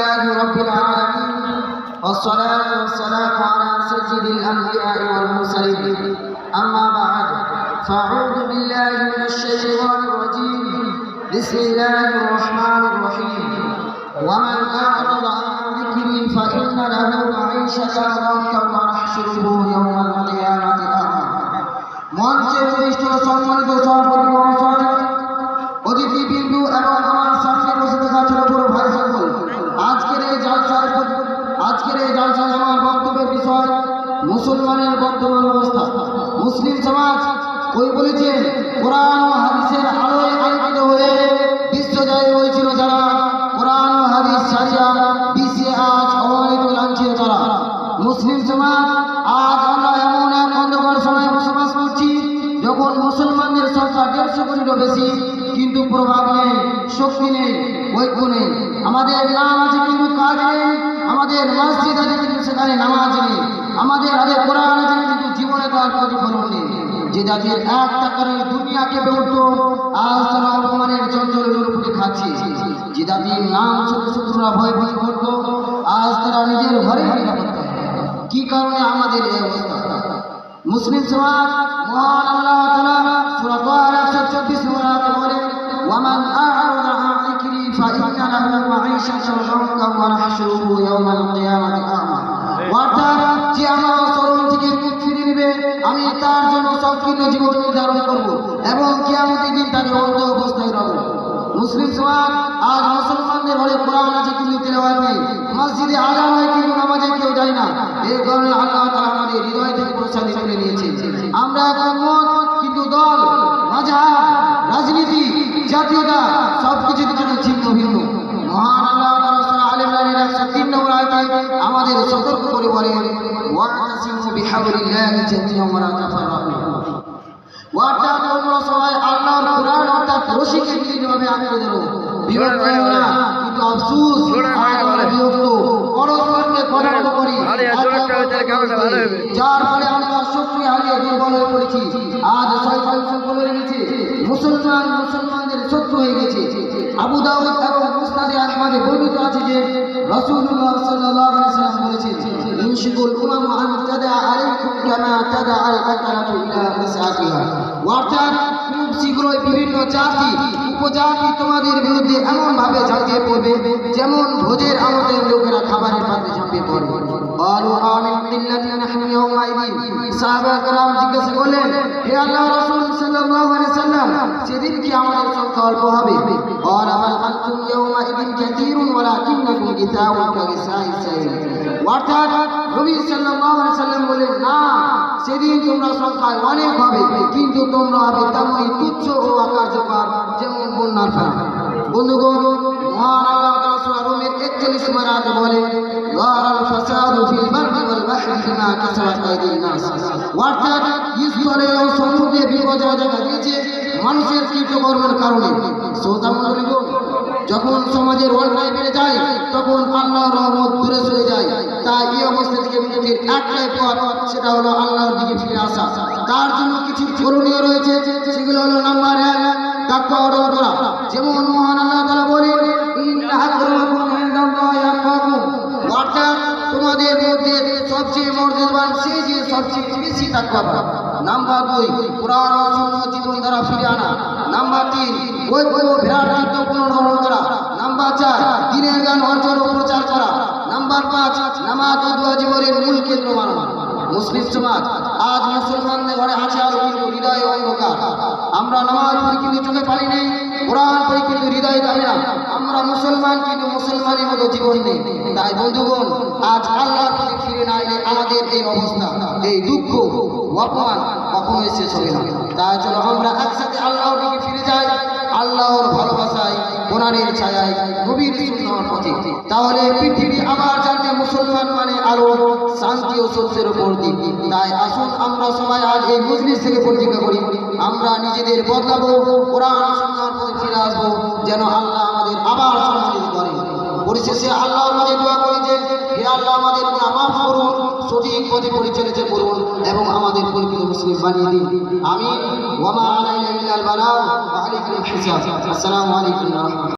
لله رب العالمين والصلاة والسلام على سيد الأنبياء والمرسلين أما بعد فأعوذ بالله من الشيطان الرجيم بسم الله الرحمن الرحيم ومن أعرض عن ذكري فإن له معيشة ضنكا ونحشره يوم القيامة أعمى মঞ্চে উপবিষ্ট সম্মানিত সভাপতি মহাশয়, অতিথিবৃন্দ এবং আমার সামনে বসে থাকা ছোট বড় ভাই সকল, আজকের এই জলসায় আমার বক্তব্যের বিষয় মুসলমানের বর্তমান অবস্থা। মুসলিম সমাজ কই বলেছেন কোরআন ও হাদিসের আলোয় আলোকিত হয়ে বিশ্বজয় হয়েছিল যারা, কোরআন ও হাদিস ছাড়িয়া বিশ্বে আজ অবহেলিত লাঞ্ছিত তারা। মুসলিম সমাজ আজ আমরা এমন এক অন্ধকার সময়ে বসবাস করছি যখন মুসলমানদের সংখ্যা 150 কোটিরও বেশি, কিন্তু প্রভাব নেই, শক্তি নেই, ঐক্য নেই। আমাদের নাম আছে কিন্তু কাজ নেই, আমাদের মসজিদ আছে কিন্তু সেখানে নামাজ নেই, আমাদের হাতে কোরআন আছে কিন্তু জীবনে তার প্রতিফলন নেই। যে জাতির এক টাকার দুনিয়া কেঁপে উঠত আজ তারা অপমানের চঞ্চলের উপরে খাচ্ছে। যে জাতির নাম শত্রুরা ভয় ভীতি করত আজ তারা নিজের ঘরে নিরাপত্তা। কি কারণে আমাদের এই অবস্থা? মুসলিম সমাজ মহান আল্লাহ তাআলা সূরা তাহা 134 নম্বরে বলেন ওয়ামান আ'রাদা আন যিকরি ফাইন্না লাহু মাঈশাতান দানকা ওয়া নাহশুরুহু ইয়াওমাল কিয়ামাতি আ'মা। অর্থাৎ যে আমার চরণ থেকে মুখ ফিরিয়ে নেবে আমি তার জন্য সংকীর্ণ জীবন নির্ধারণ করব এবং কিয়ামতের দিন তাকে অন্ধ অবস্থায় রাখব। মুসলিম সমাজ আজ মুসলমানদের ঘরে কোরআন আছে কিন্তু তেলাওয়াত নেই, মসজিদে আযান হয় কিন্তু নামাজে কেউ যায় না। এই কারণে আল্লাহ তাআলা আমাদের হৃদয় থেকে প্রসাদী তুলে নিয়েছে। আমরা এখন মত কিন্তু দল, মাযহাব, রাজনীতি, জাতীয়তা সবকিছু থেকে ছিন্ন ভিন্ন। মহান আল্লাহ তাআলা সূরা আলে ইমরানের 103 নম্বর আয়াতে আমাদের সতর্ক করে বলেন ওয়াতাসিমু বিহাবলিল্লাহি জামিআন ওয়া লা তাফাররাকু। অর্থাৎ তোমরা সবাই আল্লাহর কোরআন অর্থাৎ রশিকে দৃঢ়ভাবে আঁকড়ে ধরো, বিভক্ত হও না। কিন্তু আফসোস আমরা বিভক্ত, পরস্পরকে পরাজিত করি, যার ফলে আমরা শক্তি হারিয়ে দুর্বল হয়ে পড়েছি। আজ শয়তান সফল হয়ে গেছে, মুসলমানদের শত্রু হয়ে গেছে। আবু দাউদ এবং মুসনাদে আহমদে বর্ণিত আছে যে রাসূলুল্লাহ সাল্লাল্লাহু আলাইহি ওয়াসাল্লাম বলেছেন ইনশিকুল উলামা আন তাদা আলাইকুম কামা তাদা আল আকারাতু ইলা মিসআতিহা। অর্থাৎ খুব শীঘ্রই বিভিন্ন জাতি উপজাতি তোমাদের বিরুদ্ধে এমন ভাবে ঝাঁপিয়ে পড়বে যেমন ভোজের আমন্ত্রণে লোকেরা খাবারের পাত্রে ঝাঁপিয়ে পড়ে। ক্বালু আমিন বিল্লাহি নাহনু ইয়াওমাইদিন। সাহাবা کرام জিজ্ঞাসা করলেন হে আল্লাহর রাসূল সাল্লাল্লাহু আলাইহি ওয়াসাল্লাম, সেদিন কি আমাদের সংখ্যা অল্প হবে? আর আমাল আনতুম ইয়াওমাইদিন কাসীরুন ওয়ালাকিন্নাকুম গিসাউন কাগিসাইস সাইল। অর্থাৎ নবী সাল্লাল্লাহু আলাইহি ওয়াসাল্লাম বলেন না, সেদিন তোমরা সংখ্যায় অনেক হবে কিন্তু তোমরা হবে তেমনই তুচ্ছ ও আকার্যকর যেমন বন্যার ফেনা। বন্ধুগণ, মহান আল্লাহ তাআলা সূরা রুমের 41 নম্বর আয়াতে বলেন যারাল ফাসাদু ফিল বাররি ওয়াল বাহরি বিমা কাসাবাত আইদিন নাস। অর্থাৎ স্থলে ও সমুদ্রে বিপর্যয় দেখা দিয়েছে মানুষের কৃতকর্মের কারণে। শ্রোতা মণ্ডলীগণ, যখন সমাজের অন্যায় বেড়ে যায় তখন আল্লাহর রহমত দূরে সরে যায়। তাই এই অবস্থা থেকে মুক্তির একটাই পথ, সেটা হলো আল্লাহর দিকে ফিরে আসা। তার জন্য কিছু করণীয় রয়েছে, সেগুলো হলো নাম্বার 1 তাকওয়া অর্জন করা। যেমন মহান আল্লাহ তাআলা বলেন ইন্না আকরামাকুম ইনদাল্লাহি আতকাকুম। অর্থাৎ তোমাদের মধ্যে সবচেয়ে মর্যাদাবান সে যে সবচেয়ে বেশি তাকওয়াবান। নাম্বার 2 কোরআন ও সুন্নাহ জীবন দ্বারা ফিরে আনা। নাম্বার 3 ঐক্য ও ভ্রাতৃত্ব পুনর্গঠন করা। নাম্বার 4 দ্বীনের জ্ঞান অর্জন ও প্রচার করা। নাম্বার 5 নামাজ ও দোয়া জীবনের মূল কেন্দ্র মানা। মুসলিম সমাজ আজ মুসলমানদের ঘরে আছে আলো কিন্তু হৃদয়ে অন্ধকার। আমরা নামাজ পড়ি কিন্তু চোখে পানি নেই, কোরআন পড়ি কিন্তু হৃদয়ে কামে না। আমরা মুসলমান কিন্তু মুসলমানের মতো জীবন নেই। তাই বন্ধুগণ, আজ আল্লাহর প্রতি ফিরে না এলে আমাদের এই অবস্থা, এই দুঃখ অপমান কখনোই শেষ হবে না। তাই চলো আমরা একসাথে আল্লাহর দিকে ফিরে যাই, আল্লাহর ভালোবাসায়, কোরআনের ছায়ায়, নবীর সুন্নাহর পথে। তাহলে পৃথিবী আবার জানবে মুসলমান মানে আলো, শান্তি ও সত্যের উপর দিন। তাই আসুন আমরা সবাই আজ এই মজলিস থেকে প্রতিজ্ঞা করি আমরা নিজেদের বদলাবো, কোরআন সুন্নাহর পথে ফিরে আসবো, যেন আল্লাহ আমাদের আবার সম্মানিত করেন। পরিশেষে আল্লাহ আমাদের দোয়া করি যে হে আল্লাহ আমাদের গুনাহ মাফ করুন, সঠিক পথে পরিচালিত করুন এবং আমাদের পরিচিত মুসলিম বানিয়ে দিন। আমিন। ওয়া মা আলাইনা ইল্লাল বালাগ ওয়া আলাইকুম আসসালাম। আসসালামু আলাইকুম ওয়া রাহমাতুল্লাহ।